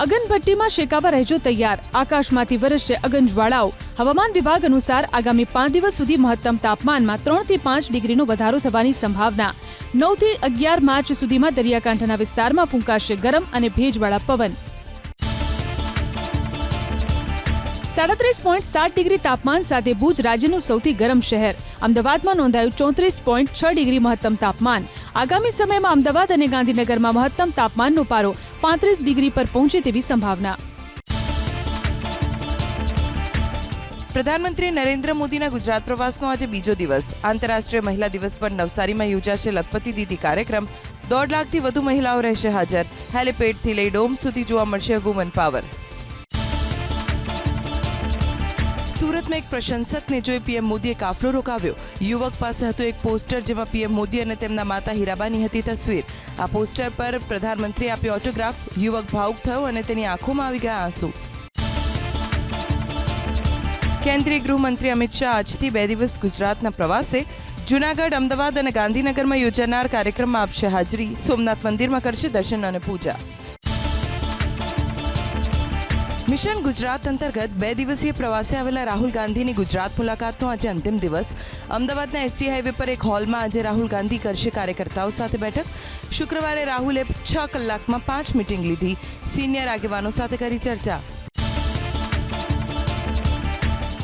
અગનભટ્ટીમાં શેકાવા રહેજો તૈયાર, આકાશમાંથી વરસશે અગનજ્વાળાઓ। હવામાન વિભાગ અનુસાર આગામી 5 દિવસ સુધી મહત્તમ તાપમાનમાં 3 થી 5 ડિગ્રીનો વધારો થવાની સંભાવના। 9 થી 11 માર્ચ સુધીમાં દરિયાકાંઠાના વિસ્તારમાં ફૂંકાશે ગરમ અને ભેજવાળા પવન। 37.7 ડિગ્રી તાપમાન સાથે ભુજ રાજ્યનું સૌથી ગરમ શહેર। અમદાવાદમાં નોંધાયું 34.6 ડિગ્રી મહત્તમ તાપમાન। આગામી સમયમાં અમદાવાદ અને ગાંધીનગરમાં મહત્તમ તાપમાનનો પારો 35 ડિગ્રી પર પહોંચે તેવી સંભાવના। પ્રધાનમંત્રી નરેન્દ્ર મોદીના ગુજરાત પ્રવાસનો આજે બીજો દિવસ। આંતરરાષ્ટ્રીય મહિલા દિવસ પર નવસારીમાં યોજાશે લખપતિ દીદી કાર્યક્રમ। 1.5 લાખથી વધુ મહિલાઓ રહેશે હાજર। હેલિપેડથી લઈ ડોમ સુધી જોવા મળશે વુમન પાવર। સુરતમાં એક પ્રશંસકને જોઈ પીએમ મોદીએ કાફલો રોકાવ્યો। યુવક પાસે હતું એક પોસ્ટર જેમાં પીએમ મોદી અને તેમના માતા હીરાબાની હતી તસવીર। આ પોસ્ટર પર પ્રધાનમંત્રીએ આપ્યો ઓટોગ્રાફ। યુવક ભાવુક થયો અને તેની આંખોમાં આવી ગયા આંસુ। કેન્દ્રીય ગૃહમંત્રી અમિત શાહ આજથી 2 દિવસ ગુજરાતના પ્રવાસે। જૂનાગઢ, અમદાવાદ અને ગાંધીનગરમાં યોજાનાર કાર્યક્રમમાં આપશે હાજરી। સોમનાથ મંદિરમાં કરશે દર્શન અને પૂજા। મિશન ગુજરાત અંતર્ગત 2 દિવસીય પ્રવાસે આવેલા રાહુલ ગાંધીની ગુજરાત મુલાકાતનો આજે અંતિમ દિવસ। અમદાવાદના એસજી હાઈવે પર એક હોલમાં આજે રાહુલ ગાંધી કરશે કાર્યકર્તાઓ સાથે બેઠક। શુક્રવારે રાહુલે 6 કલાકમાં 5 મીટિંગ લીધી। સિનિયર આગેવાનો સાથે કરી ચર્ચા।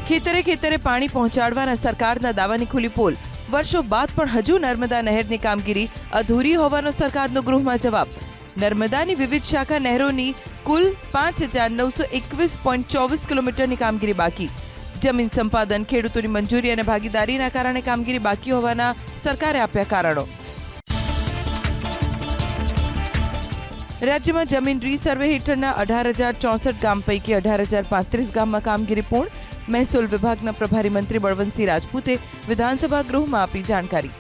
ખેતરે ખેતરે પાણી પહોંચાડવાના સરકારના દાવાની ખુલ્લી પોલ। વર્ષો બાદ પણ હજુ નર્મદા નહેરની કામગીરી અધૂરી હોવાનો સરકારનો ગૃહમાં જવાબ। નર્મદાની વિવિધ શાખા નહેરોની કુલ 5921.24 કિલોમીટરની કામગીરી બાકી। જમીન સંપાદન, ખેડૂતોની મંજૂરી અને ભાગીદારીના કારણે કામગીરી બાકી હોવાના સરકારે આપ્યા કારણો। રાજ્યમાં જમીન રીસર્વે હેઠળના 18,064 ગામ પૈકી 18,035 ગામમાં કામગીરી પૂર્ણ। મહેસૂલ વિભાગના પ્રભારી મંત્રી બળવંતસિંહ રાજપૂતે વિધાનસભા ગૃહમાં આપી જાણકારી।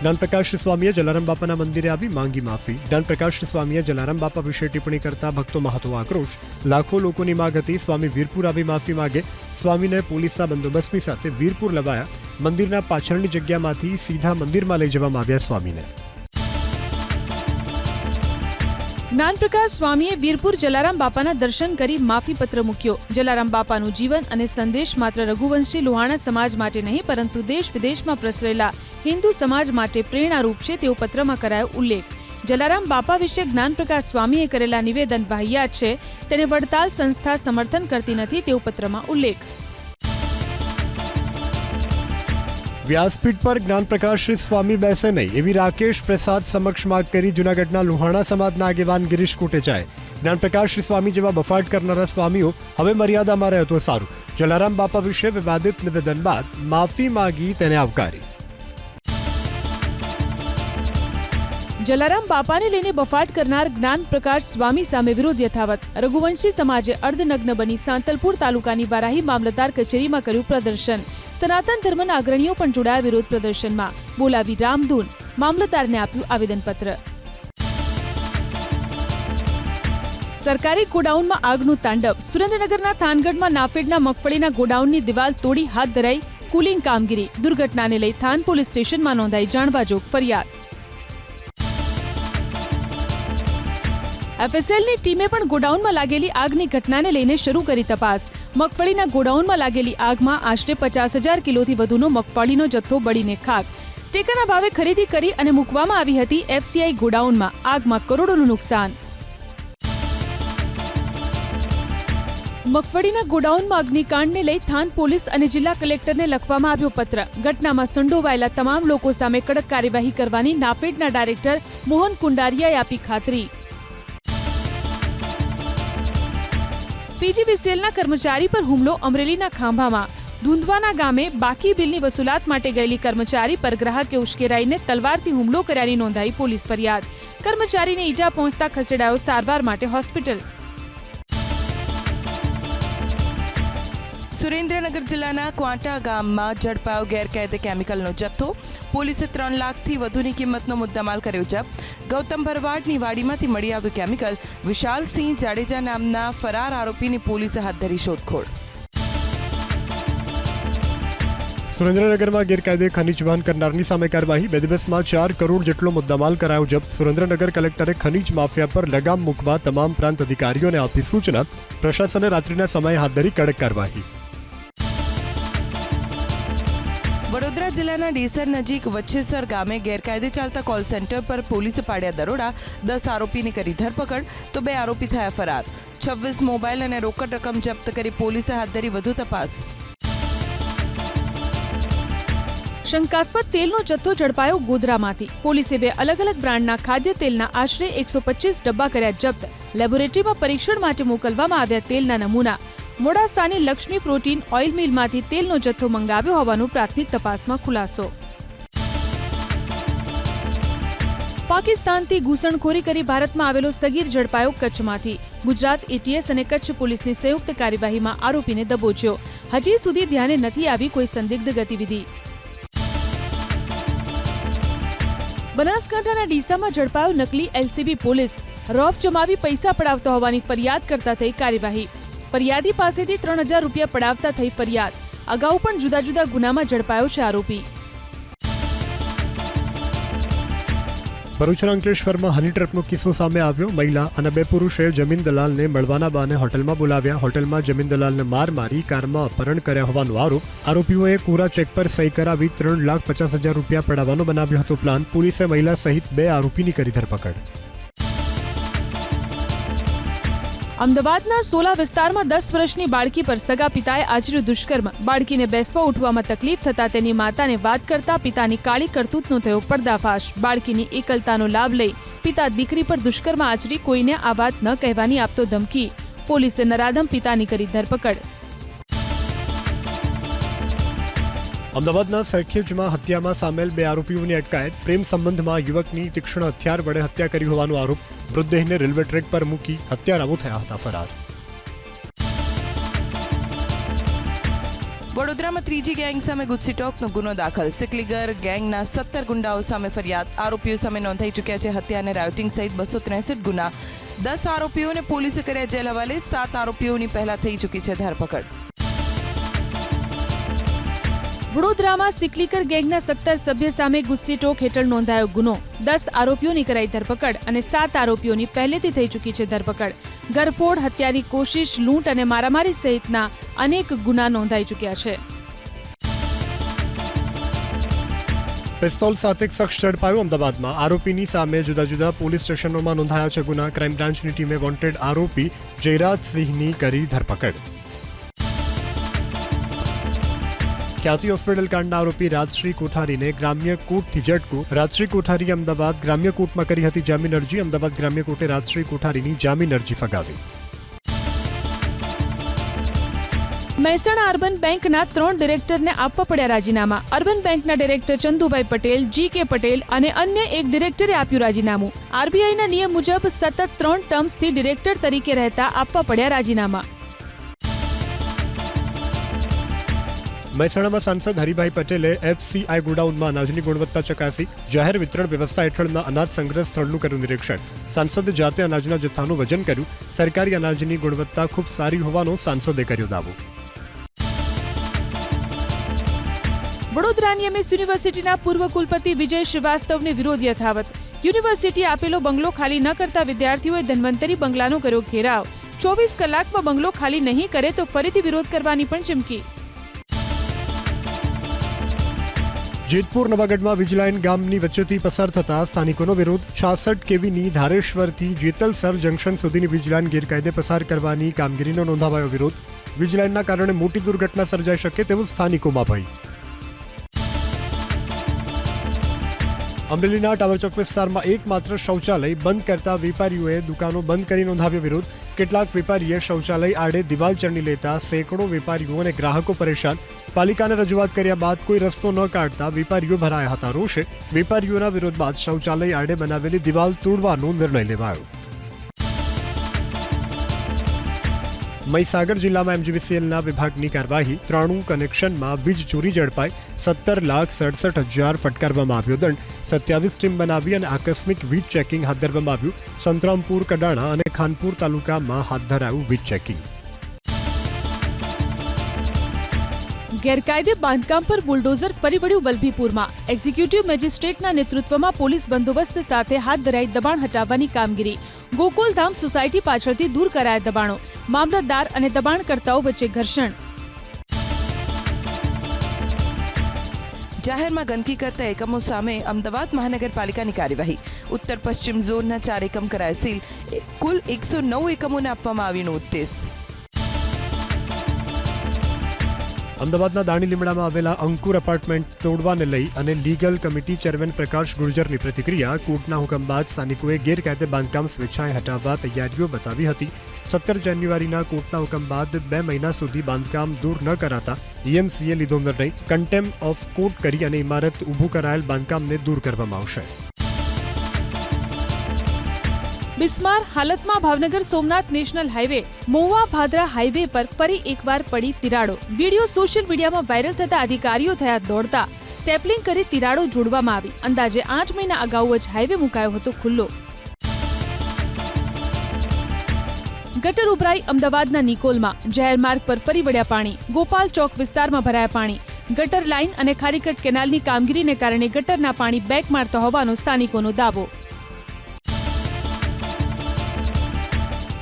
જ્ઞાનપ્રકાશ સ્વામીએ જલારામ બાપાના મંદિરે આવી માંગી માફી। જ્ઞાનપ્રકાશ સ્વામીએ જલારામ બાપા વિશે ટિપ્પણી કરતા ભક્તોમાં હતો આક્રોશ। લાખો લોકોની માંગ હતી સ્વામી વીરપુર આવી માફી માંગે। સ્વામીને પોલીસના બંદોબસ્તની સાથે વીરપુર લવાયા। મંદિરના પાછળની જગ્યામાંથી સીધા મંદિરમાં લઈ જવામાં આવ્યા સ્વામીને। જ્ઞાનપ્રકાશ સ્વામીએ વીરપુર જલારામ બાપાના દર્શન કરી માફીપત્ર મૂક્યો। જલારામ બાપાનું જીવન અને સંદેશ માત્ર રઘુવંશી લોહાણા સમાજ માટે નહીં પરંતુ દેશ વિદેશમાં પ્રસરેલા હિન્દુ સમાજ માટે પ્રેરણારૂપ છે તેવો પત્રમાં કરાયો ઉલ્લેખ। જલારામ બાપા વિશે જ્ઞાનપ્રકાશ સ્વામીએ કરેલા નિવેદન વાહિયાત છે, તેને વડતાલ સંસ્થા સમર્થન કરતી નથી તેવો પત્રમાં ઉલ્લેખ। વ્યાસપીઠ પર જ્ઞાનપ્રકાશ સ્વામી બેસે નહીં એવી રાકેશ પ્રસાદ સમક્ષ માગ કરી જૂનાગઢના લોહાણા સમાજના આગેવાન ગિરીશ કોટેચાએ। જ્ઞાનપ્રકાશ સ્વામી જેવા બફાટ કરનારા સ્વામીઓ હવે મર્યાદામાં રહે તો સારું। જલારામ બાપા વિશે વિવાદિત નિવેદન બાદ માફી માંગી તેને આવકારી। જલારામ બાપાને લઈને બફાટ કરનાર જ્ઞાનપ્રકાશ સ્વામી સામે વિરોધ યથાવત। રઘુવંશી સમાજે અર્ધનગ્ન બની સાંતલપુર તાલુકાની વારાહી મામલતદાર કચેરીમાં કર્યું પ્રદર્શન। સનાતન ધર્મના અગ્રણીઓ પણ જોડાયા વિરોધ પ્રદર્શનમાં। બોલાવી રામધૂન, મામલતદારને આપ્યું આવેદનપત્ર। સરકારી ગોડાઉનમાં આગનું તાંડવ। સુરેન્દ્રનગરના થાનગઢમાં નાફેડના મગફળીના ગોડાઉનની દિવાલ તોડી હાથ ધરાઈ કુલિંગ કામગીરી। દુર્ઘટનાને લઈ થાન પોલીસ સ્ટેશનમાં નોંધાઈ જાણવાજોગ ફરિયાદ। એફએસએલની ટીમે પણ ગોડાઉનમાં લાગેલી આગની ઘટનાને લઈને શરૂ કરી તપાસ। મગફળીના ગોડાઉનમાં લાગેલી આગમાં આશરે 50,000 કિલોથી વધુનો મગફળીનો જથ્થો બળીને ખાક। ટેકાના ભાવે ખરીદી કરી અને મૂકવામાં આવી હતી એફસીઆઈ ગોડાઉનમાં। આગમાં કરોડોનું નુકસાન। મગફળીના ગોડાઉનમાં અગ્નિકાંડને લઈ થાન પોલીસ અને જિલ્લા કલેક્ટરને લખવામાં આવ્યો પત્ર। ઘટનામાં સંડોવાયેલા તમામ લોકો સામે કડક કાર્યવાહી કરવાની નાફેડના ડાયરેક્ટર મોહન કુંડારિયાએ આપી ખાતરી। પીજીવીસીએલના કર્મચારી પર હુમલો। અમરેલીના ખાંભામાં ધુંધવાના ગામે બાકી બિલની વસૂલાત માટે ગયેલી કર્મચારી પર ગ્રાહકે ઉશ્કેરાઈને તલવારથી હુમલો કર્યાની નોંધાઈ પોલીસ ફરિયાદ। કર્મચારીને ઈજા પહોંચતા ખસેડાયો સારવાર માટે હોસ્પિટલ। સુરેન્દ્રનગર જિલ્લાના ક્વાંટા ગામમાં ઝડપાયો ગેરકાયદે કેમિકલનો જથ્થો। પોલીસે 3 લાખથી વધુની કિંમતનો મુદ્દામાલ કર્યો જપ્ત। ગૌતમ ભરવાડની વાડીમાંથી મળી આવ્યું કેમિકલ। વિશાલસિંહ જાડેજા નામના ફરાર આરોપીની પોલીસે હાથ ધરી શોધખોળ। સુરેન્દ્રનગરમાં ગેરકાયદે ખનીજ વહન કરનારની સામે કાર્યવાહી 2 દિવસમાં 4 કરોડ જેટલો મુદ્દામાલ કરાયો જપ્ત સુરેન્દ્રનગર કલેક્ટરે ખનીજ માફિયા પર લગામ મૂકવા તમામ પ્રાંત અધિકારીઓને આપી સૂચના પ્રશાસને રાત્રિના સમયે હાથ ધરી કડક કાર્યવાહી વડોદરા જિલ્લાના ડીસર નજીક વચ્છેસર ગામે ગેરકાયદે ચાલતા કોલ સેન્ટર પર પોલીસે પાડ્યા દરોડા 10 આરોપીની કરી ધરપકડ તો 2 આરોપી થયા ફરાર 26 મોબાઈલ અને રોકડ રકમ જપ્ત કરી પોલીસે હાથ ધરી વધુ તપાસ શંકાસ્પદ તેલનો જથ્થો ઝડપાયો ગોધરામાંથી પોલીસે 2 અલગ અલગ બ્રાન્ડના ખાદ્ય તેલના આશરે 125 ડબ્બા કર્યા જપ્ત લેબોરેટરીમાં પરીક્ષણ માટે મોકલવામાં આવ્યા તેલના નમૂના મોડાસાની લક્ષ્મી પ્રોટીન ઓઇલ મિલમાંથી તેલનો જથ્થો મંગાવ્યો હોવાનો પ્રાથમિક તપાસમાં ખુલાસો પાકિસ્તાનથી ઘૂસણખોરી કરી ભારતમાં આવેલો સગીર ઝડપાયો કચ્છમાંથી ગુજરાત એટીએસ અને કચ્છ પોલીસની સંયુક્ત કાર્યવાહીમાં આરોપીને દબોચ્યો હજી સુધી ધ્યાને નથી આવી કોઈ સંદિગ્ધ ગતિવિધિ બનાસકાંઠાના ડીસામાં ઝડપાયો નકલી એલસીબી પોલીસ રોફ જમાવી પૈસા પડાવતા હોવાની ફરિયાદ કરતા થઈ કાર્યવાહી ફરિયાદી પાસેથી 3000 રૂપિયા પડાવતા થઈ ફરિયાદ અગાઉ પણ જુદા જુદા ગુનામાં ઝડપાયો છે આરોપી ભરૂચના અંકલેશ્વરમાં હની ટ્રેપનો કિસ્સો સામે આવ્યો મહિલા અને 2 પુરુષે જમીન દલાલને મળવાના બહાને હોટલમાં બોલાવ્યા હોટલમાં જમીન દલાલને માર મારી કારમાં અપહરણ કર્યા હોવાનો આરોપ આરોપીઓએ કોરા ચેક પર સહી કરાવી 3,50,000 રૂપિયા પડાવવાનો બનાવ્યો હતો પ્લાન પોલીસે મહિલા સહિત 2 આરોપીની કરી ધરપકડ અમદાવાદના સોલા વિસ્તારમાં 10 વર્ષની બાળકી પર સગા પિતાએ આચર્યું દુષ્કર્મ બાળકીને બેસવા ઉઠવામાં તકલીફ થતા તેની માતાને વાત કરતા પિતાની કાળી કરતૂતનો થયો પર્દાફાશ બાળકીની એકલતાનો લાભ લઈ પિતા દીકરી પર દુષ્કર્મ આચરી કોઈને આ વાત ન કહેવાની આપતો ધમકી પોલીસે નરાધમ પિતાની કરી ધરપકડ અમદાવાદના સરખેજમાં હત્યામાં સામેલ 2 આરોપીઓની અટકાયત પ્રેમ સંબંધમાં યુવકની તીક્ષ્ણ હથિયાર વડે હત્યા કરી હોવાનો આરોપ મૃતદેહને રેલવે ટ્રેક પર મૂકી હત્યારાઓ થયા હતા ફરાર વડોદરામાં ત્રીજી ગેંગ સામે ગુજસીટોકનો ગુનો દાખલ સિકલીગર ગેંગના 17 ગુંડાઓ સામે ફરિયાદ આરોપીઓ સામે નોંધાઈ ચૂક્યા છે હત્યા અને રાયોટિંગ સહિત 263 ગુના 10 આરોપીઓને પોલીસે કર્યા જેલ હવાલે 7 આરોપીઓની પહેલા થઈ ચૂકી છે ધરપકડ વડોદરામાં સિકલીકર ગેંગના 17 સભ્ય સામે ગુસ્સીટોક હેઠળ નોંધાયો ગુનો 10 આરોપીઓની કરાઈ ધરપકડ અને 7 આરોપીઓની પહેલેથી થઈ ચૂકી છે ધરપકડ ગરફોડ હત્યાની કોશિશ લૂંટ અને મારામારી સહિતના અનેક ગુના નોંધાઈ ચૂક્યા છે પિસ્તોલ સાથે એક શખ્સ ઝડપાયો અમદાવાદમાં આરોપીની સામે જુદા જુદા પોલીસ સ્ટેશનોમાં નોંધાયા છે ગુના ક્રાઇમ બ્રાન્ચની ટીમે વોન્ટેડ આરોપી જયરાજસિંહની કરી ધરપકડ ખ્યાતિ હોસ્પિટલ કાંડના આરોપી રાજશ્રી કોઠારીને ગ્રામ્ય કોર્ટથી ઝટકો રાજશ્રી કોઠારીએ અમદાવાદ ગ્રામ્ય કોર્ટમાં કરી હતી જામીન અરજી અમદાવાદ ગ્રામ્ય કોર્ટે રાજશ્રી કોઠારીની જામીન અરજી ફગાવી મહેસાણા અર્બન બેંકના 3 ડિરેક્ટરને આપવા પડ્યા રાજીનામા અર્બન બેંકના ડિરેક્ટર ચંદુભાઈ પટેલ G.K. પટેલ અને અન્ય એક ડિરેક્ટરે આપ્યું રાજીનામું આરબીઆઈના નિયમ મુજબ સતત 3 ટર્મ્સથી ડિરેક્ટર તરીકે રહેતા આપવા પડ્યા રાજીનામા મહેસાણામાં સાંસદ હરિભાઈ પટેલે એફસીઆઈ ગોડાઉનમાં અનાજની ગુણવત્તા ચકાસી જાહેર વિતરણ વ્યવસ્થા હેઠળના અનાજ સંગ્રહ સ્થળનું કર્યું નિરીક્ષણ સાંસદે જાતે અનાજના જથ્થાનું વજન કર્યું સરકારી અનાજની ગુણવત્તા ખૂબ સારી હોવાનો સાંસદે કર્યો દાવો વડોદરાની એમએસ યુનિવર્સિટીના પૂર્વ કુલપતિ વિજય શ્રીવાસ્તવને વિરોધ યથાવત યુનિવર્સિટીએ આપેલો બંગલો ખાલી ન કરતા વિદ્યાર્થીઓએ ધન્વંતરી બંગલાનો કર્યો ઘેરાવ 24 કલાકમાં બંગલો ખાલી નહીં કરે તો ફરીથી વિરોધ કરવાની પણ ચીમકી જેતપુર નવાગઢમાં વીજલાઇન ગામની વચ્ચેથી પસાર થતા સ્થાનિકોનો વિરોધ 66 કેવીની ધારેશ્વરથી જેતલસર જંકશન સુધીની વીજલાઇન ગેરકાયદે પસાર કરવાની કામગીરીનો નોંધાવાયો વિરોધ વીજલાઇનના કારણે મોટી દુર્ઘટના સર્જાઈ શકે તેવું સ્થાનિકોમાં ભય અમરેલીના ટાવર ચોક વિસ્તારમાં એકમાત્ર શૌચાલય બંધ કરતા વેપારીઓએ દુકાનો બંધ કરી નોંધાવ્યો વિરોધ કેટલાક વેપારીએ શૌચાલય આડે દિવાલ ચણી લેતા સેંકડો વેપારીઓ અને ગ્રાહકો પરેશાન પાલિકાને રજૂઆત કર્યા બાદ કોઈ રસ્તો ન કાઢતા વેપારીઓ ભરાયા હતા રોષે વેપારીઓના વિરોધ બાદ શૌચાલય આડે બનાવેલી દિવાલ તોડવાનો નિર્ણય લેવાયો મહીસાગર જિલ્લામાં એમજીવીસીએલના વિભાગની કાર્યવાહી 93 કનેક્શનમાં વીજ ચોરી ઝડપાઈ 17,67,000 ફટકારવામાં આવ્યો દંડ 27 ટીમ બનાવી અને આકસ્મિક વીજ ચેકિંગ હાથ ધરવામાં આવ્યું સંતરામપુર કડાણા અને ખાનપુર તાલુકામાં હાથ ધરાયું વીજ ચેકિંગ ગેરકાયદે બાંધકામ પર બુલડોઝર ફરી વળ્યું વલભીપુરમાં. એક્ઝિક્યુટિવ મેજિસ્ટ્રેટના નેતૃત્વમાં પોલીસ બંદોબસ્ત સાથે હાથ ધરાઈ દબાણ હટાવવાની કામગીરી. ગોકુલધામ સોસાયટી પાછળથી દૂર કરાયા દબાણો. મામલતદાર અને દબાણકર્તાઓ વચ્ચે ઘર્ષણ. જાહેરમાં ગંદકી કરતા એકમો સામે અમદાવાદ મહાનગરપાલિકાની કાર્યવાહી. ઉત્તર પશ્ચિમ ઝોનના 4 એકમ કરાયા સીલ. કુલ 109 એકમોને આપવામાં આવી નોટિસ. અમદાવાદના દાણી લીમડામાં આવેલા અંકુર એપાર્ટમેન્ટ તોડવાને લઈ અને લીગલ કમિટી ચેરમેન પ્રકાશ ગુર્જરની પ્રતિક્રિયા. કોર્ટના હુકમ બાદ સ્થાનિકોએ ગેરકાયદે બાંધકામ સ્વેચ્છાએ હટાવવા તૈયારીઓ બતાવી હતી. 17 જાન્યુઆરીના કોર્ટના હુકમ બાદ 2 મહિના સુધી બાંધકામ દૂર ન કરાતા ઈએમસીએ લીધો નિર્ણય. કન્ટેમ્પ ઓફ કોર્ટ કરી અને ઇમારત ઊભું કરાયેલ બાંધકામને દૂર કરવામાં આવશે. બિસ્માર હાલતમાં Bhavnagar Somnath national highway Mahuva Bhadra highway પર ફરી એકવાર પડી તિરાડો. વિડીયો સોશિયલ મીડિયામાં વાયરલ થતા અધિકારીઓ થયા દોડતા. સ્ટેપલિંગ કરી તિરાડો જોડવામાં આવી. અંદાજે 8 મહિના અગાઉ જ હાઈવે મુકાયો હતો ખુલ્લો. ગટર ઉભરાઈ અમદાવાદના નિકોલમાં. જાહેર માર્ગ પર ફરી વળ્યા પાણી. ગોપાલ ચોક વિસ્તારમાં ભરાયા પાણી. ગટર લાઇન અને ખારીકટ કેનાલની કામગીરીને કારણે ગટરના પાણી બેક મારતા હોવાનો સ્થાનિકોનો દાવો.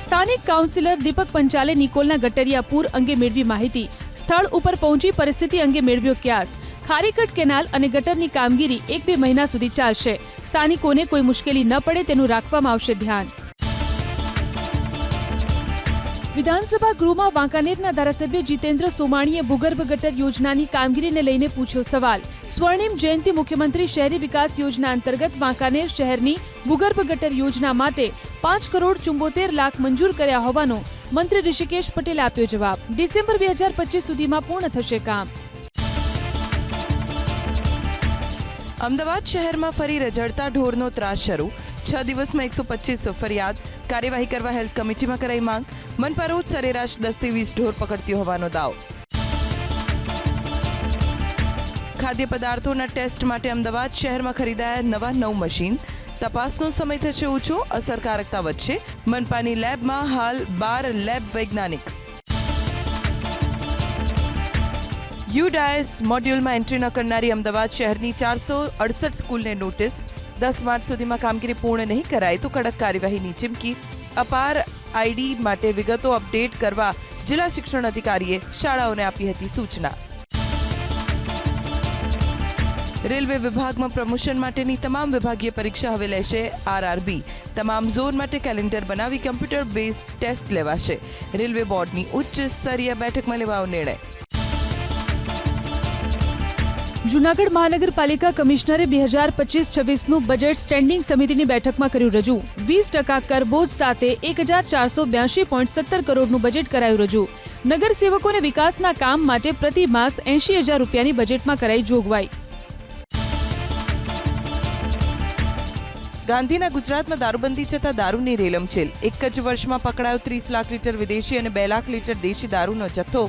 સ્થાનિક કાઉન્સિલર દીપક પંચાલે નિકોલના ગટરિયા પૂર અંગે મેળવી માહિતી. સ્થળ ઉપર પહોંચી પરિસ્થિતિ અંગે મેળવ્યો ક્યાસ. ખારીકટ કેનાલ અને ગટરની કામગીરી 1-2 મહિના સુધી ચાલશે. સ્થાનિકોને કોઈ મુશ્કેલી ન પડે તેનું રાખવામાં આવશે ધ્યાન. વિધાનસભા ગૃહમાં વાંકાનેરના ધારાસભ્ય જીતેન્દ્ર સોમાણીએ ભૂગર્ભ ગટર યોજનાની કામગીરીને લઈને પૂછ્યો સવાલ. સ્વર્ણિમ જયંતિ મુખ્યમંત્રી શહેરી વિકાસ યોજના અંતર્ગત વાંકાનેર શહેરની ભૂગર્ભ ગટર યોજના માટે 5,74,00,000 મંજૂર કર્યા હોવાનો મંત્રી ઋષિકેશ પટેલે આપ્યો જવાબ. ડિસેમ્બર 2025 સુધીમાં પૂર્ણ થશે કામ. અમદાવાદ શહેરમાં ફરી રઝળતા ઢોરનો ત્રાસ શરૂ. 6 દિવસમાં 125 ફરિયાદ. કાર્યવાહી કરવા હેલ્થ કમિટીમાં કરાઈ માંગ. મનપા રોજ સરેરાશ 10 થી 20 ઢોર પકડતી હોવાનો દાવ. ખાદ્ય પદાર્થોના ટેસ્ટ માટે અમદાવાદ શહેરમાં ખરીદાયા નવા 9 મશીન. તપાસનો સમય થશે ઓછો, અસરકારકતા વધશે. મનપાની લેબમાં હાલ 12 લેબ વૈજ્ઞાનિક. યુડાયસ મોડ્યુલમાં એન્ટ્રી ન કરનારી અમદાવાદ શહેરની 468 સ્કૂલને નોટિસ. 10 માર્ચ સુધીમાં કામગીરી પૂર્ણ નહીં કરાય તો કડક કાર્યવાહીની ચીમકી. અપાર આઈડી માટે વિગતો અપડેટ કરવા જિલ્લા શિક્ષણ અધિકારીએ શાળાઓને આપી હતી સૂચના. રેલવે વિભાગમાં પ્રમોશન માટેની તમામ વિભાગીય પરીક્ષા હવે લેશે આરઆરબી. તમામ ઝોન માટે કેલેન્ડર બનાવી કમ્પ્યુટર બેઝ ટેસ્ટ લેવાશે. રેલવે બોર્ડની ઉચ્ચ સ્તરીય બેઠકમાં લેવાયો નિર્ણય. જૂનાગઢ મહાનગરપાલિકા કમિશનરે 2025-26નું બજેટ સ્ટેન્ડિંગ સમિતિની બેઠકમાં કર્યું રજૂ. 20% કર બોજ સાથે 1,482.70 કરોડનું બજેટ કરાયું રજૂ. નગરસેવકોને વિકાસના કામ માટે પ્રતિ માસ 80,000 રૂપિયાની બજેટમાં કરાઈ જોગવાઈ. ગાંધીના ગુજરાતમાં દારૂબંધી છતાં દારૂની રેલમછેલ. એક જ વર્ષમાં પકડાયો 30 લાખ લીટર વિદેશી અને 2 લાખ લીટર દેશી દારૂનો જથ્થો,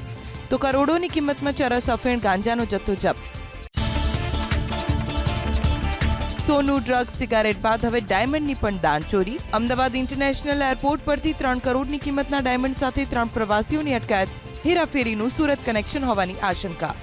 તો કરોડોની કિંમતમાં ચરસ, અફીણ, ગાંજાનો જથ્થો જપ્ત. સોનું, ડ્રગ્સ, સિગારેટ બાદ હવે ડાયમંડની પણ દાણચોરી. અમદાવાદ ઇન્ટરનેશનલ એરપોર્ટ પરથી 3 કરોડની કિંમતના ડાયમંડ સાથે 3 પ્રવાસીઓની અટકાયત. હેરાફેરીનું સુરત કનેક્શન હોવાની આશંકા.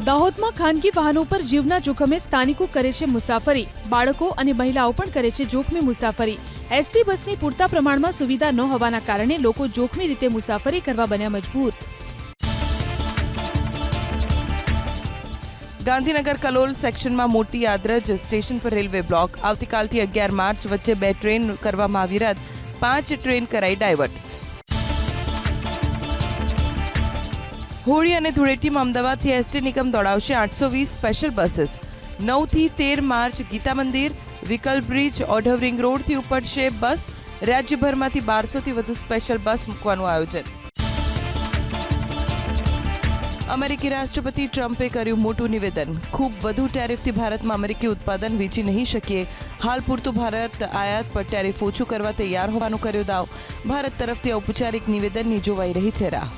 દાહોદમાં ખાનગી વાહનો પર જીવના જોખમે સ્થાનિકો કરે છે મુસાફરી. બાળકો અને મહિલાઓ પણ કરે છે જોખમી મુસાફરી. એસટી બસની પૂરતા પ્રમાણમાં સુવિધા ન હોવાના કારણે લોકો જોખમી રીતે મુસાફરી કરવા બન્યા મજબૂર. ગાંધીનગર કલોલ સેક્શનમાં મોટી આદરજ સ્ટેશન પર રેલવે બ્લોક. આવતીકાલથી 11 માર્ચ વચ્ચે 2 ટ્રેન કરવામાં આવી રદ. 5 ટ્રેન કરાઈ ડાયવર્ટ. હોળી અને ધૂળેટીમાં અમદાવાદથી એસટી નિગમ દોડાવશે 820 સ્પેશિયલ બસીસ. 9 થી 13 માર્ચ ગીતા મંદિર, વિકલ બ્રિજ, ઓઢવ રિંગ રોડથી ઉપડશે બસ. રાજ્યભરમાંથી 1200થી વધુ સ્પેશિયલ બસ મૂકવાનું આયોજન. અમેરિકી રાષ્ટ્રપતિ ટ્રમ્પે કર્યું મોટું નિવેદન. ખૂબ વધુ ટેરિફથી ભારતમાં અમેરિકી ઉત્પાદન વેચી નહીં શકીએ. હાલ પૂરતું ભારત આયાત પર ટેરિફ ઓછું કરવા તૈયાર હોવાનો કર્યો દાવ. ભારત તરફથી ઔપચારિક નિવેદનની જોવાઈ રહી છે રાહ.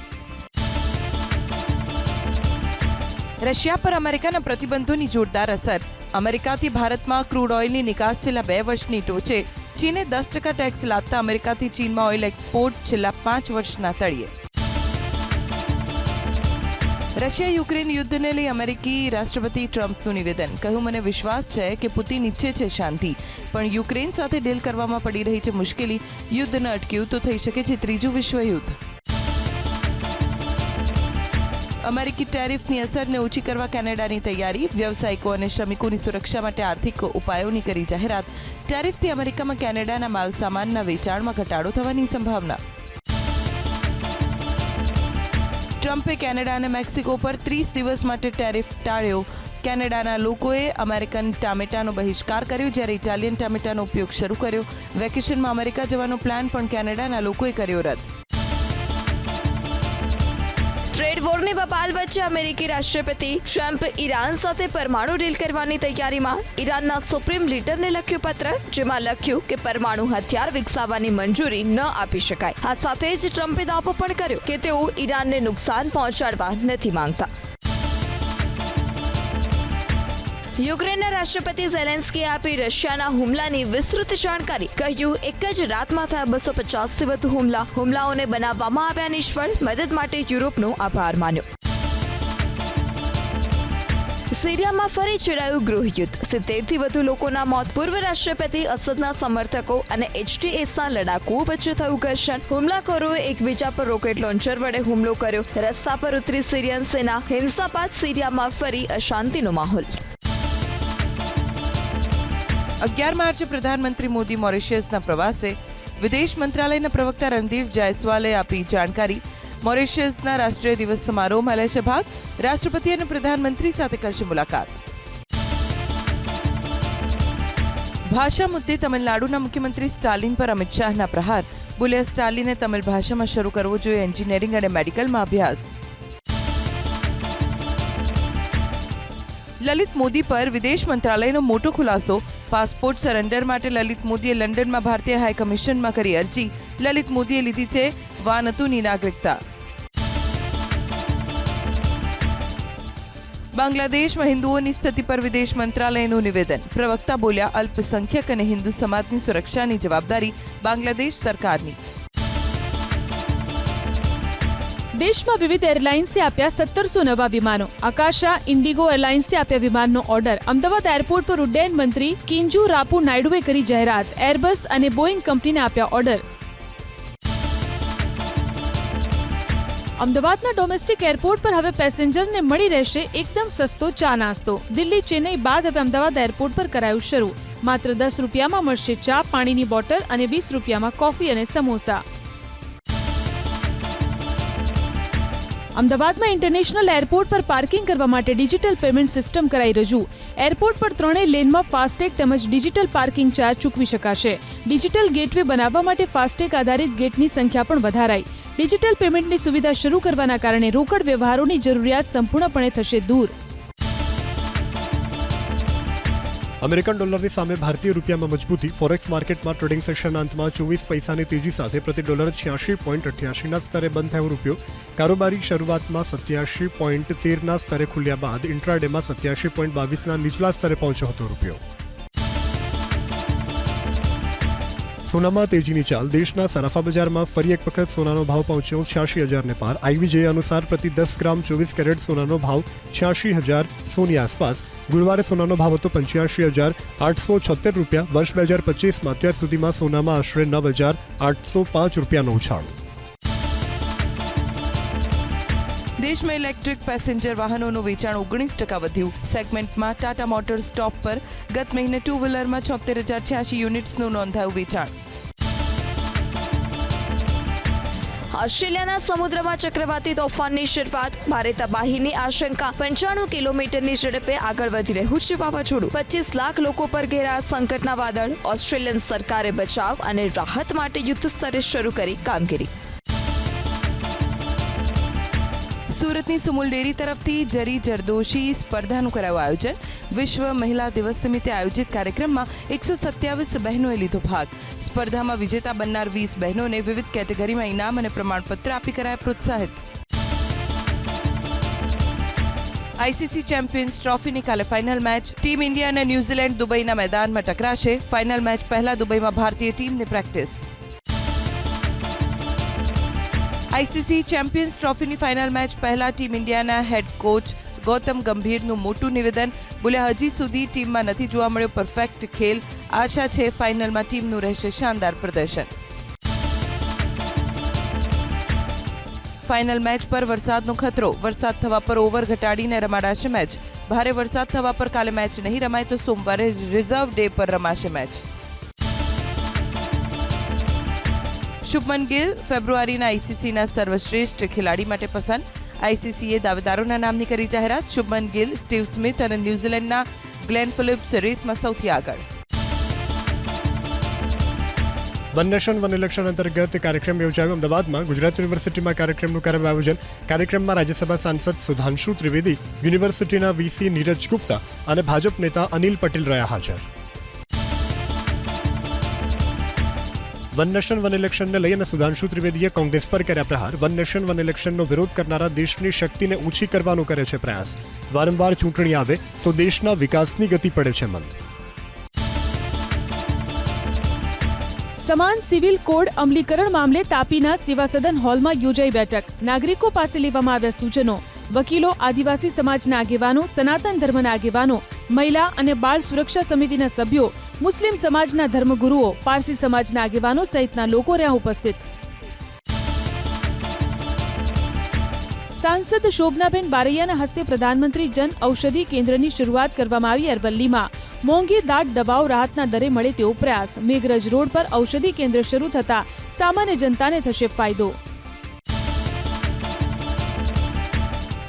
રશિયા પર અમેરિકાના પ્રતિબંધોની જોરદાર અસર. અમેરિકાથી ભારતમાં ક્રૂડ ઓઇલની નિકાસ છેલ્લા 2 વર્ષની ટોચે. ચીને 10% ટેક્સ લાદતા અમેરિકાથી ચીનમાં ઓઇલ એક્સપોર્ટ છેલ્લા 5 વર્ષના તળિયે. રશિયા યુક્રેન યુદ્ધને લઈ અમેરિકી રાષ્ટ્રપતિ ટ્રમ્પનું નિવેદન. કહ્યું, મને વિશ્વાસ છે કે પુતિન ઈચ્છે છે શાંતિ, પણ યુક્રેન સાથે ડીલ કરવામાં પડી રહી છે મુશ્કેલી. યુદ્ધ ન અટક્યું તો થઈ શકે છે ત્રીજું વિશ્વયુદ્ધ. અમેરિકી ટેરિફની અસરને ઓછી કરવા કેનેડાની તૈયારી. વ્યવસાયિકો અને શ્રમિકોની સુરક્ષા માટે આર્થિક ઉપાયોની કરી જાહેરાત. ટેરિફથી અમેરિકામાં કેનેડાના માલ સામાનના વેચાણમાં ઘટાડો થવાની સંભાવના. ટ્રમ્પે કેનેડા અને મેક્સિકો પર 30 દિવસ માટે ટેરિફ ટાળ્યો. કેનેડાના લોકોએ અમેરિકન ટામેટાનો બહિષ્કાર કર્યો, જ્યારે ઇટાલિયન ટામેટાનો ઉપયોગ શરૂ કર્યો. વેકેશનમાં અમેરિકા જવાનો પ્લાન પણ કેનેડાના લોકોએ કર્યો રદ. ટ્રેડ વોરની બબાલ વચ્ચે અમેરિકી રાષ્ટ્રપતિ ટ્રમ્પ ઈરાન સાથે પરમાણુ ડીલ કરવાની તૈયારીમાં. ઈરાનના સુપ્રીમ લીડરને લખ્યું પત્ર, જેમાં લખ્યું કે પરમાણુ હથિયાર વિકસાવવાની મંજૂરી ન આપી શકાય. આ સાથે જ ટ્રમ્પે દાવો પણ કર્યો કે તેઓ ઈરાનને નુકસાન પહોંચાડવા નથી માંગતા. યુક્રેનના રાષ્ટ્રપતિ ઝેલેન્સ્કીએ આપી રશિયાના હુમલાની વિસ્તૃત જાણકારી. કહ્યું, એક જ રાતમાં થયા 250થી વધુ હુમલાઓને બનાવવામાં આવ્યા નિષ્ફળ. મદદ માટે યુરોપનો આભાર માન્યો. સિરિયામાં ફરી છેડાયું ગૃહયુદ્ધ. 70થી વધુ લોકોના મોત. પૂર્વ રાષ્ટ્રપતિ અસદના સમર્થકો અને HTSના લડાકુઓ વચ્ચે થયું ઘર્ષણ. હુમલાખોરોએ એકબીજા પર રોકેટ લોન્ચર વડે હુમલો કર્યો. રસ્તા પર ઉતરી સિરિયન સેના. હિંસા બાદ સિરિયામાં ફરી અશાંતિનો માહોલ. 11 માર્ચે પ્રધાનમંત્રી મોદી મોરિશિયસના પ્રવાસે. વિદેશ મંત્રાલયના પ્રવક્તા રણદીપ જાયસ્વાલે આપી જાણકારી. મોરિશિયસના રાષ્ટ્રીય દિવસ સમારોહમાં લેશે ભાગ. રાષ્ટ્રપતિ અને પ્રધાનમંત્રી સાથે કરશે મુલાકાત. ભાષા મુદ્દે તમિલનાડુના મુખ્યમંત્રી સ્ટાલિન પર અમિત શાહના પ્રહાર. બોલ્યા, સ્ટાલિને તમિલ ભાષામાં શરૂ કરવો જોઈએ એન્જિનિયરિંગ અને મેડિકલમાં અભ્યાસ. લલિત મોદી પર વિદેશ મંત્રાલયનો મોટો ખુલાસો. પાસપોર્ટ સરેન્ડર માટે લલિત મોદીએ લંડનમાં ભારતીય હાઈકમિશનમાં કરી અરજી. લલિત મોદીએ લીધી છે વાનતુની નાગરિકતા. બાંગ્લાદેશમાં હિન્દુઓની સ્થિતિ પર વિદેશ મંત્રાલયનું નિવેદન. પ્રવક્તા બોલ્યા, અલ્પસંખ્યક અને હિન્દુ સમાજની સુરક્ષાની જવાબદારી બાંગ્લાદેશ સરકારની. દેશમાં વિવિધ એરલાઇન્સે આપ્યા 1700 નવા વિમાનો. આકાશા ઇન્ડિગો એરલાઇન્સે આપ્યા વિમાનનો ઓર્ડર. અમદાવાદ એરપોર્ટ પર ઉડ્ડયન મંત્રી કિંજુ રાપુ નાયડુએ કરી જાહેરાત. એરબસ અને બોઇંગ કંપનીને આપ્યા ઓર્ડર. અમદાવાદના ડોમેસ્ટિક એરપોર્ટ પર હવે પેસેન્જરને મળી રહેશે એકદમ સસ્તો ચા નાસ્તો. દિલ્હી ચેન્નઈ બાદ હવે અમદાવાદ એરપોર્ટ પર કરાયું શરૂ. માત્ર 10 રૂપિયામાં મળશે ચા, પાણીની બોટલ અને 20 રૂપિયામાં કોફી અને સમોસા. અમદાવાદમાં ઇન્ટરનેશનલ એરપોર્ટ પર પાર્કિંગ કરવા માટે ડિજિટલ પેમેન્ટ સિસ્ટમ કરાઈ રજૂ. એરપોર્ટ પર 3 લેનમાં ફાસ્ટેગ તેમજ ડિજિટલ પાર્કિંગ ચાર્જ ચૂકવી શકાશે. ડિજિટલ ગેટવે બનાવવા માટે ફાસ્ટેગ આધારિત ગેટની સંખ્યા પણ વધારાઈ. ડિજિટલ પેમેન્ટની સુવિધા શરૂ કરવાના કારણે રોકડ વ્યવહારોની જરૂરિયાત સંપૂર્ણપણે થશે દૂર. અમેરિકન ડોલરની સામે ભારતીય રૂપિયામાં મજબૂતી. ફોરેક્સ માર્કેટમાં ટ્રેડિંગ સેશનના અંતમાં 24 પૈસાની તેજી સાથે પ્રતિ ડોલર 86.88ના સ્તરે બંધ થયો રૂપિયો. કારોબારી શરૂઆતમાં 87.13ના સ્તરે ખુલ્યા બાદ ઇન્ટ્રાડેમાં 87.22ના નીચલા સ્તરે પહોંચ્યો હતો રૂપિયો. સોનામાં તેજીની ચાલ. દેશના સરાફા બજારમાં ફરી એક વખત સોનાનો ભાવ પહોંચ્યો 86,000ને પાર. IBJ અનુસાર પ્રતિ 10 ગ્રામ 24 કેરેટ સોનાનો ભાવ 86,100ની આસપાસ. ગુરુવારે સોનાનો ભાવ હતો 85,876 રૂપિયા. વર્ષ 2025માં અત્યાર સુધીમાં સોનામાં આશરે 9,805 રૂપિયાનો ઉછાળો. દેશમાં ઇલેક્ટ્રિક પેસેન્જર વાહનોનું વેચાણ 19% વધ્યું. સેગમેન્ટમાં ટાટા મોટર્સ ટોપ પર. ગત મહિને ટુ વ્હીલરમાં 76,086 યુનિટ્સનું નોંધાયું વેચાણ. ઓસ્ટ્રેલિયાના સમુદ્રમાં ચક્રવાતી તોફાનની શરૂઆત. ભારે તબાહીની આશંકા. 95 કિલોમીટરની ઝડપે આગળ વધી રહ્યું છે વાવાઝોડું. 25 લાખ લોકો પર ઘેરા સંકટના વાદળ. ઓસ્ટ્રેલિયન સરકારે બચાવ અને રાહત માટે યુદ્ધ સ્તરે શરૂ કરી કામગીરી. સુરતની સુમુલ ડેરી તરફથી જરી જરદોશી સ્પર્ધાનું કરાયું આયોજન. વિશ્વ મહિલા દિવસ નિમિત્તે આયોજિત કાર્યક્રમમાં 127 બહેનોએ લીધો ભાગ. સ્પર્ધામાં વિજેતા બનનાર 20 બહેનોને વિવિધ કેટેગરીમાં ઇનામ અને પ્રમાણપત્ર આપી કરાયા પ્રોત્સાહિત. ICC ચેમ્પિયન્સ ટ્રોફીની કાલે ફાઇનલ મેચ. ટીમ ઇન્ડિયા અને ન્યૂઝીલેન્ડ દુબઈના મેદાનમાં ટકરાશે. ફાઇનલ મેચ પહેલા દુબઈમાં ભારતીય ટીમની પ્રેક્ટિસ. આઈસીસી ચેમ્પિયન્સ ટ્રોફીની ફાઇનલ મેચ પહેલા ટીમ ઇન્ડિયાના હેડ કોચ ગૌતમ ગંભીરનું મોટું નિવેદન. બોલ્યા, હજી સુધી ટીમમાં નથી જોવા મળ્યો પરફેક્ટ ખેલ. આશા છે ફાઇનલમાં ટીમનું રહેશે શાનદાર પ્રદર્શન. ફાઇનલ મેચ પર વરસાદનો ખતરો. વરસાદ થવા પર ઓવર ઘટાડીને રમાડાશે મેચ. ભારે વરસાદ થવા પર કાલે મેચ નહીં રમાય તો સોમવારે રિઝર્વ ડે પર રમાશે મેચ. શુભમન ગિલ ફેબ્રુઆરીના આઈસીસીના સર્વશ્રેષ્ઠ ખેલાડી માટે પસંદ. આઈસીસીએ દાવેદારોના નામની કરી જાહેરાત. શુભમન ગિલ, સ્ટીવ સ્મિથ અને ન્યૂઝીલેન્ડના ગ્લેન ફિલિપ્સ રેસમાં સૌથી આગળ. વન નેશન વન ઇલેક્શન અંતર્ગત કાર્યક્રમ યોજાયો અમદાવાદમાં. ગુજરાત યુનિવર્સિટીમાં કાર્યક્રમનું કરાયું આયોજન. કાર્યક્રમમાં રાજ્યસભા સાંસદ સુધાંશુ ત્રિવેદી, યુનિવર્સિટીના વીસી નીરજ ગુપ્તા અને ભાજપ નેતા અનિલ પટેલ રહ્યા હાજર. વન નેશન વન ઇલેક્શનને લઈ અને સુધાંશુ ત્રિવેદીએ કોંગ્રેસ પર કર્યા પ્રહાર. વન નેશન વન ઇલેક્શનનો વિરોધ કરનારા દેશની શક્તિને ઊંચી કરવાનો કરે છે પ્રયાસ. વારંવાર ચૂંટણી આવે તો દેશના વિકાસની ગતિ પડે છે મંદ. સમાન સિવિલ કોડ અમલીકરણ મામલે તાપીના સેવા સદન હોલમાં યોજાઈ બેઠક. નાગરિકો પાસે લેવામાં આવ્યા સૂચનો. વકીલો, આદિવાસી સમાજના આગેવાનો, સનાતન ધર્મના આગેવાનો, મહિલા અને બાળ સુરક્ષા સમિતિના સભ્યો, મુસ્લિમ સમાજના ધર્મગુરુઓ, પારસી સમાજના આગેવાનો સહિતના લોકો રહ્યા ઉપસ્થિત. સાંસદ શોભનાબેન બારૈયાના હસ્તે પ્રધાનમંત્રી જન ઔષધિ કેન્દ્રની શરૂઆત કરવામાં આવી. અરવલ્લીમાં મોંઘી દાટ દવાઓ રાહતના દરે મળે તેવો પ્રયાસ. મેઘરજ રોડ પર ઔષધિ કેન્દ્ર શરૂ થતા સામાન્ય જનતાને થશે ફાયદો.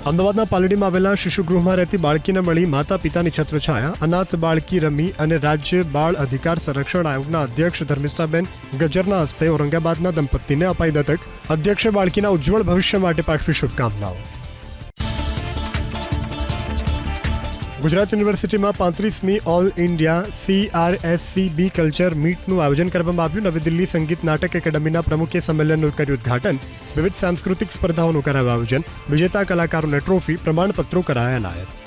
અમદાવાદના પાલડીમાં આવેલા શિશુગૃહમાં રહેતી બાળકીને મળી માતા પિતાની છત્રછાયા. અનાથ બાળકી રમી અને રાજ્ય બાળ અધિકાર સંરક્ષણ આયોગના અધ્યક્ષ ધર્મિષ્ઠાબેન ગજ્જરના હસ્તે ઔરંગાબાદના દંપતીને અપાઈ દત્તક. અધ્યક્ષે બાળકીના ઉજ્જવળ ભવિષ્ય માટે પાઠવી શુભકામનાઓ. ગુજરાત યુનિવર્સિટીમાં 35મી ઓલ ઇન્ડિયા CRSCB કલ્ચર મીટનું આયોજન કરવામાં આવ્યું. નવી દિલ્હી સંગીત નાટક એકેડમીના પ્રમુખે સંમેલનનું કર્યું ઉદ્ઘાટન. વિવિધ સાંસ્કૃતિક સ્પર્ધાઓનું કરાયું આયોજન. વિજેતા કલાકારોને ટ્રોફી, પ્રમાણપત્રો કરાયા એનાયત.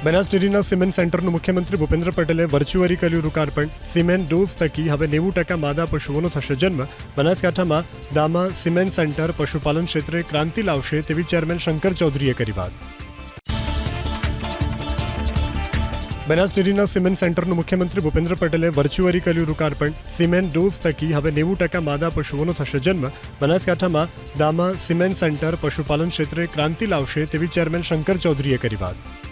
બનાસ ડેરીના સિમેન્ટ સેન્ટરનું મુખ્યમંત્રી ભૂપેન્દ્ર પટેલે વર્ચ્યુઅલી કર્યું લોકાર્પણ. સિમેન્ટ ડોઝ થકી હવે 90% માદા પશુઓનો થશે જન્મ. બનાસકાંઠામાં દામા સિમેન્ટ સેન્ટર પશુપાલન ક્ષેત્રે ક્રાંતિ લાવશે તેવી ચેરમેન શંકર ચૌધરીએ કરી વાત. બનાસ ડેરીના સિમેન્ટ સેન્ટરનું મુખ્યમંત્રી ભૂપેન્દ્ર પટેલે વર્ચ્યુઅલી કર્યું લોકાર્પણ. સિમેન્ટ ડોઝ થકી હવે 90% માદા પશુઓનો થશે જન્મ. બનાસકાંઠામાં દામા સિમેન્ટ સેન્ટર પશુપાલન ક્ષેત્રે ક્રાંતિ લાવશે તેવી ચેરમેન શંકર ચૌધરીએ કરી વાત.